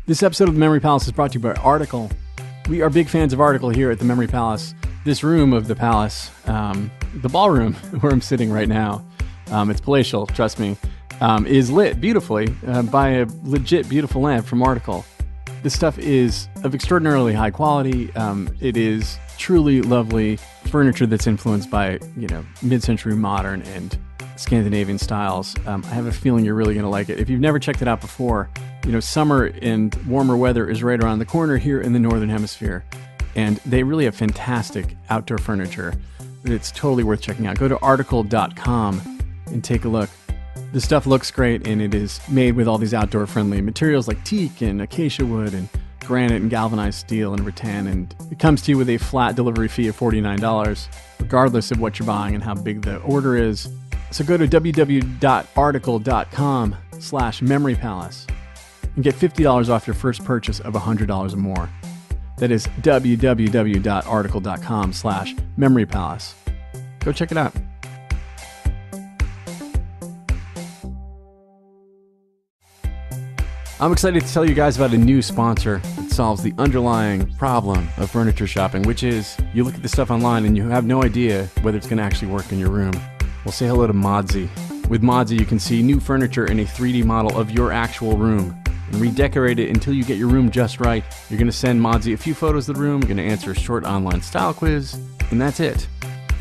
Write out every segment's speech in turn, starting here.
This episode of The Memory Palace is brought to you by Article. We are big fans of Article here at The Memory Palace. This room of the palace, the ballroom where I'm sitting right now, it's palatial, trust me, is lit beautifully by a legit beautiful lamp from Article. This stuff is of extraordinarily high quality. It is truly lovely furniture that's influenced by, mid-century modern and Scandinavian styles. I have a feeling you're really going to like it. If you've never checked it out before, summer and warmer weather is right around the corner here in the Northern Hemisphere. And they really have fantastic outdoor furniture. It's totally worth checking out. Go to article.com and take a look. The stuff looks great, and it is made with all these outdoor-friendly materials like teak and acacia wood and granite and galvanized steel and rattan. And it comes to you with a flat delivery fee of $49, regardless of what you're buying and how big the order is. So go to www.article.com/memorypalace and get $50 off your first purchase of $100 or more. That is www.article.com/memorypalace. Go check it out. I'm excited to tell you guys about a new sponsor that solves the underlying problem of furniture shopping, which is you look at this stuff online and you have no idea whether it's going to actually work in your room. Well, say hello to Modsy. With Modsy, you can see new furniture in a 3D model of your actual room and redecorate it until you get your room just right. You're going to send Modsy a few photos of the room, you're going to answer a short online style quiz, and that's it.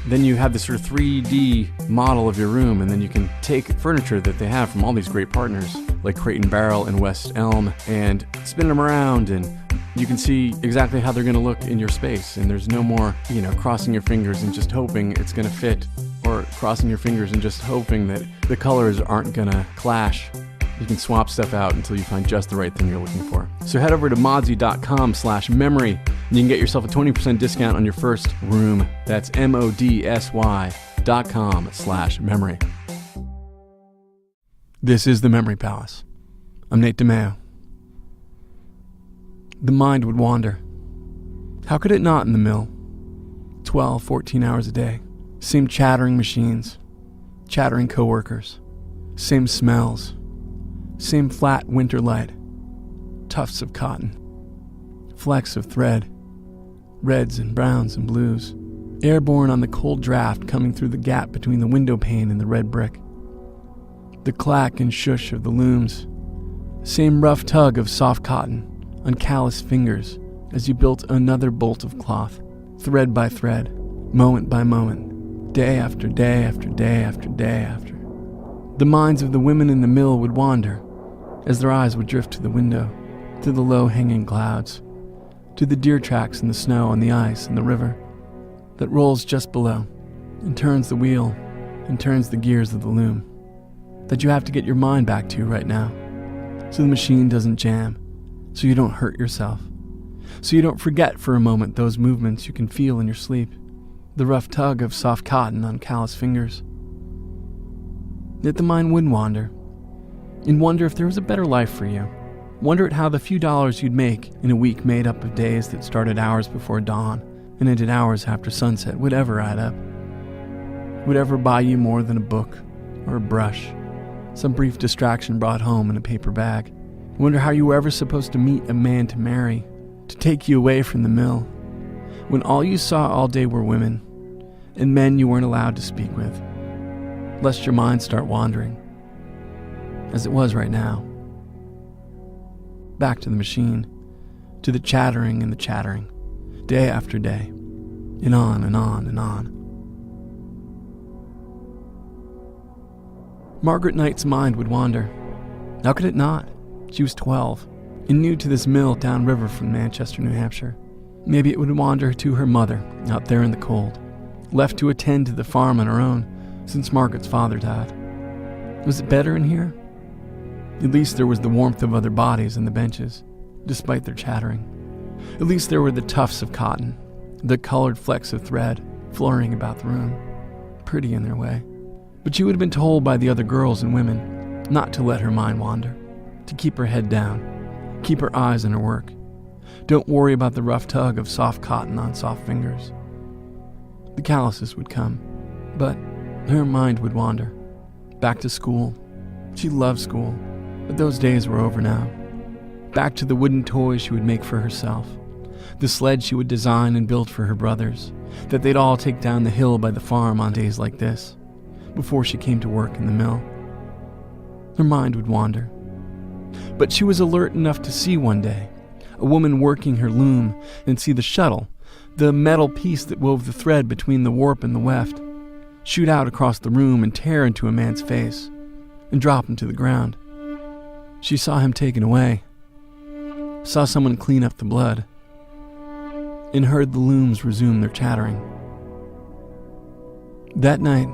Then you have this sort of 3D model of your room, and then you can take furniture that they have from all these great partners, like Crate and Barrel and West Elm, and spin them around, and you can see exactly how they're going to look in your space. And there's no more, crossing your fingers and just hoping it's going to fit, or crossing your fingers and just hoping that the colors aren't going to clash. You can swap stuff out until you find just the right thing you're looking for. So head over to modsy.com/memory and you can get yourself a 20% discount on your first room. That's modsy.com/memory. This is The Memory Palace. I'm Nate DiMeo. The mind would wander. How could it not in the mill? 12, 14 hours a day. Same chattering machines, chattering coworkers, same smells, same flat winter light, tufts of cotton, flecks of thread, reds and browns and blues, airborne on the cold draft coming through the gap between the window pane and the red brick. The clack and shush of the looms, same rough tug of soft cotton on calloused fingers as you built another bolt of cloth, thread by thread, moment by moment, day after day after day after day after. The minds of the women in the mill would wander as their eyes would drift to the window, to the low-hanging clouds, to the deer tracks in the snow and the ice and the river that rolls just below and turns the wheel and turns the gears of the loom that you have to get your mind back to right now so the machine doesn't jam, so you don't hurt yourself, so you don't forget for a moment those movements you can feel in your sleep, the rough tug of soft cotton on callous fingers. Yet the mind would wander, and wonder if there was a better life for you. Wonder at how the few dollars you'd make in a week made up of days that started hours before dawn and ended hours after sunset would ever add up. Would ever buy you more than a book or a brush, some brief distraction brought home in a paper bag. Wonder how you were ever supposed to meet a man to marry, to take you away from the mill, when all you saw all day were women, and men you weren't allowed to speak with, lest your mind start wandering, as it was right now. Back to the machine, to the chattering and the chattering, day after day, and on and on and on. Margaret Knight's mind would wander. How could it not? She was 12, and new to this mill downriver from Manchester, New Hampshire. Maybe it would wander to her mother, out there in the cold, left to attend to the farm on her own since Margaret's father died. Was it better in here? At least there was the warmth of other bodies on the benches, despite their chattering. At least there were the tufts of cotton, the colored flecks of thread fluttering about the room, pretty in their way. But she would have been told by the other girls and women not to let her mind wander, to keep her head down, keep her eyes on her work. Don't worry about the rough tug of soft cotton on soft fingers. The calluses would come, but her mind would wander. Back to school. She loved school, but those days were over now. back to the wooden toys she would make for herself, the sled she would design and build for her brothers, that they'd all take down the hill by the farm on days like this, before she came to work in the mill. Her mind would wander. But she was alert enough to see one day a woman working her loom and see the shuttle, the metal piece that wove the thread between the warp and the weft, shoot out across the room and tear into a man's face and drop him to the ground. She saw him taken away, saw someone clean up the blood, and heard the looms resume their chattering. That night,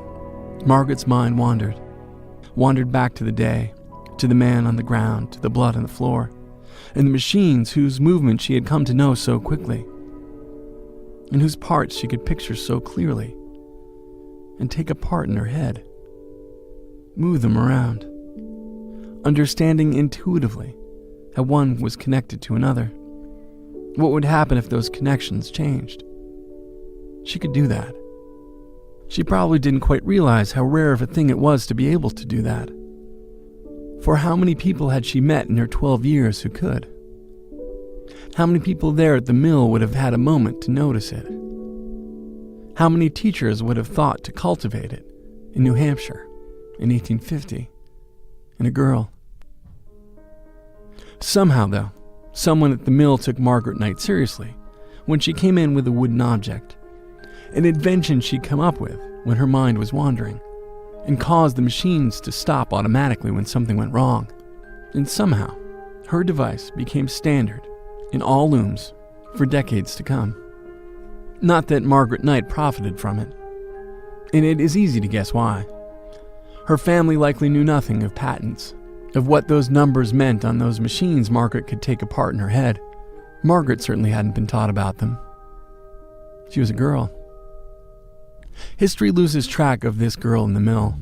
Margaret's mind wandered back to the day, to the man on the ground, to the blood on the floor, and the machines whose movement she had come to know so quickly, and whose parts she could picture so clearly, and take apart in her head, move them around, understanding intuitively how one was connected to another. What would happen if those connections changed? She could do that. She probably didn't quite realize how rare of a thing it was to be able to do that. For how many people had she met in her 12 years who could? How many people there at the mill would have had a moment to notice it? How many teachers would have thought to cultivate it in New Hampshire in 1850? And a girl. Somehow, though, someone at the mill took Margaret Knight seriously when she came in with a wooden object, an invention she'd come up with when her mind was wandering, and caused the machines to stop automatically when something went wrong. And somehow, her device became standard in all looms for decades to come. Not that Margaret Knight profited from it, and it is easy to guess why. Her family likely knew nothing of patents, of what those numbers meant on those machines Margaret could take apart in her head. Margaret certainly hadn't been taught about them. She was a girl. History loses track of this girl in the mill.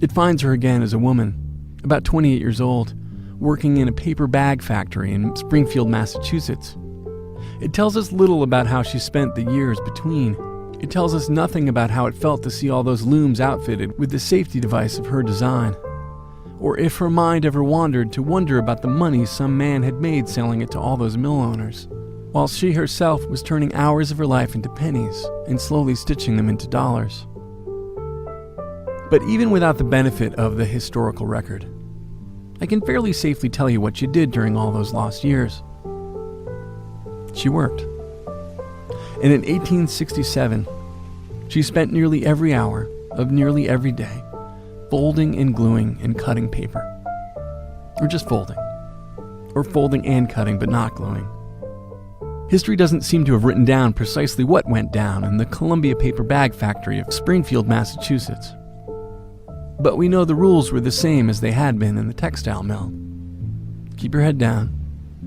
It finds her again as a woman, about 28 years old, working in a paper bag factory in Springfield, Massachusetts. It tells us little about how she spent the years between. It tells us nothing about how it felt to see all those looms outfitted with the safety device of her design, or if her mind ever wandered to wonder about the money some man had made selling it to all those mill owners, while she herself was turning hours of her life into pennies and slowly stitching them into dollars. But even without the benefit of the historical record, I can fairly safely tell you what she did during all those lost years. She worked. And in 1867, she spent nearly every hour of nearly every day folding and gluing and cutting paper. Or just folding. Or folding and cutting but not gluing. History doesn't seem to have written down precisely what went down in the Columbia Paper Bag Factory of Springfield, Massachusetts. But we know the rules were the same as they had been in the textile mill. Keep your head down.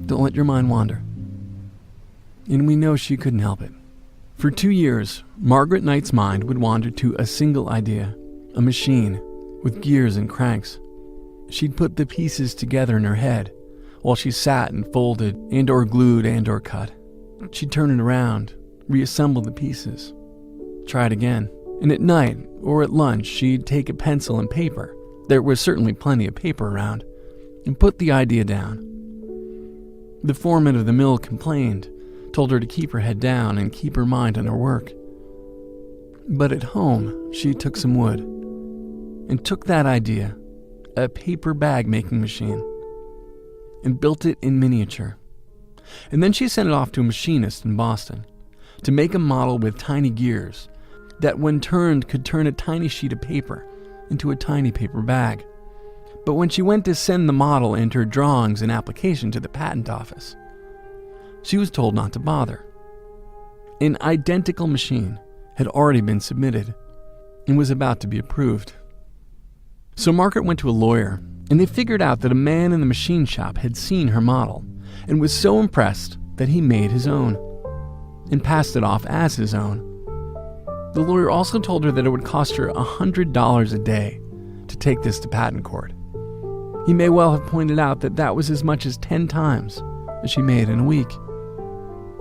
Don't let your mind wander. And we know she couldn't help it. For 2 years, Margaret Knight's mind would wander to a single idea, a machine with gears and cranks. She'd put the pieces together in her head while she sat and folded and or glued and or cut. She'd turn it around, reassemble the pieces, try it again. And at night or at lunch, she'd take a pencil and paper, there was certainly plenty of paper around, and put the idea down. The foreman of the mill complained, told her to keep her head down and keep her mind on her work. But at home, she took some wood and took that idea, a paper bag making machine, and built it in miniature. And then she sent it off to a machinist in Boston to make a model with tiny gears that when turned could turn a tiny sheet of paper into a tiny paper bag. But when she went to send the model and her drawings and application to the patent office, she was told not to bother. An identical machine had already been submitted and was about to be approved. So Margaret went to a lawyer, and they figured out that a man in the machine shop had seen her model and was so impressed that he made his own and passed it off as his own. The lawyer also told her that it would cost her $100 a day to take this to patent court. He may well have pointed out that that was as much as 10 times as she made in a week.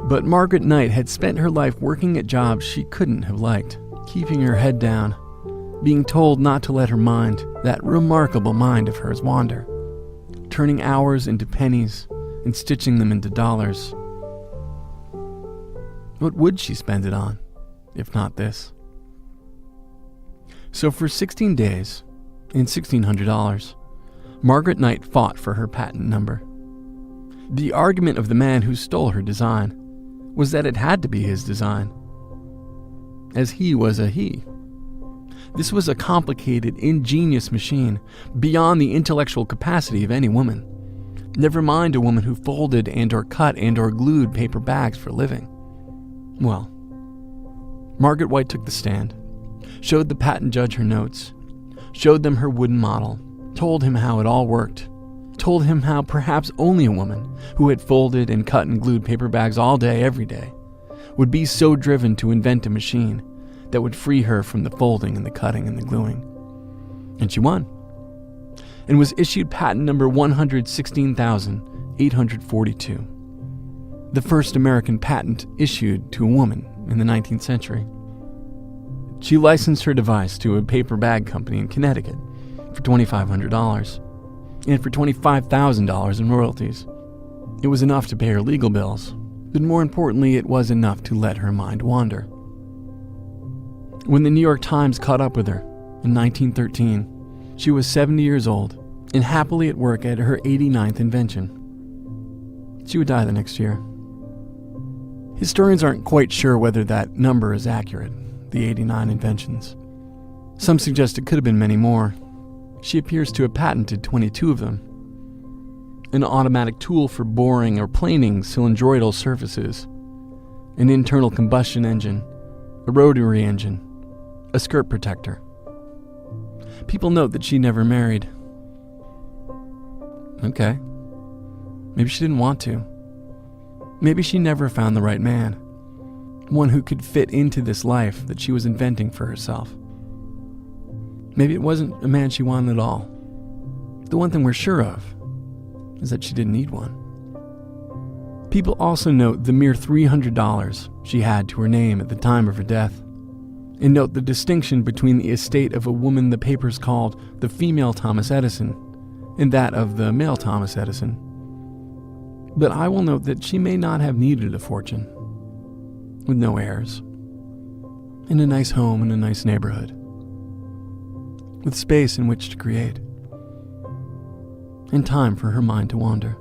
But Margaret Knight had spent her life working at jobs she couldn't have liked, keeping her head down, being told not to let her mind, that remarkable mind of hers, wander, turning hours into pennies and stitching them into dollars. What would she spend it on, if not this? So for 16 days, and $1,600, Margaret Knight fought for her patent number. The argument of the man who stole her design was that it had to be his design, as he was a he. This was a complicated, ingenious machine beyond the intellectual capacity of any woman. Never mind a woman who folded and/or cut and/or glued paper bags for a living. Well, Margaret White took the stand, showed the patent judge her notes, showed them her wooden model, told him how it all worked, told him how perhaps only a woman who had folded and cut and glued paper bags all day, every day, would be so driven to invent a machine that would free her from the folding and the cutting and the gluing. And she won, and was issued patent number 116,842, the first American patent issued to a woman in the 19th century. She licensed her device to a paper bag company in Connecticut for $2,500 and for $25,000 in royalties. It was enough to pay her legal bills, but more importantly, it was enough to let her mind wander. When the New York Times caught up with her in 1913, she was 70 years old and happily at work at her 89th invention. She would die the next year. Historians aren't quite sure whether that number is accurate, the 89 inventions. Some suggest it could have been many more. She appears to have patented 22 of them. An automatic tool for boring or planing cylindroidal surfaces, an internal combustion engine, a rotary engine, a skirt protector. People note that she never married. Okay. Maybe she didn't want to. Maybe she never found the right man. One who could fit into this life that she was inventing for herself. Maybe it wasn't a man she wanted at all. The one thing we're sure of is that she didn't need one. People also note the mere $300 she had to her name at the time of her death, and note the distinction between the estate of a woman the papers called the female Thomas Edison and that of the male Thomas Edison. But I will note that she may not have needed a fortune, with no heirs, in a nice home in a nice neighborhood, with space in which to create, and time for her mind to wander.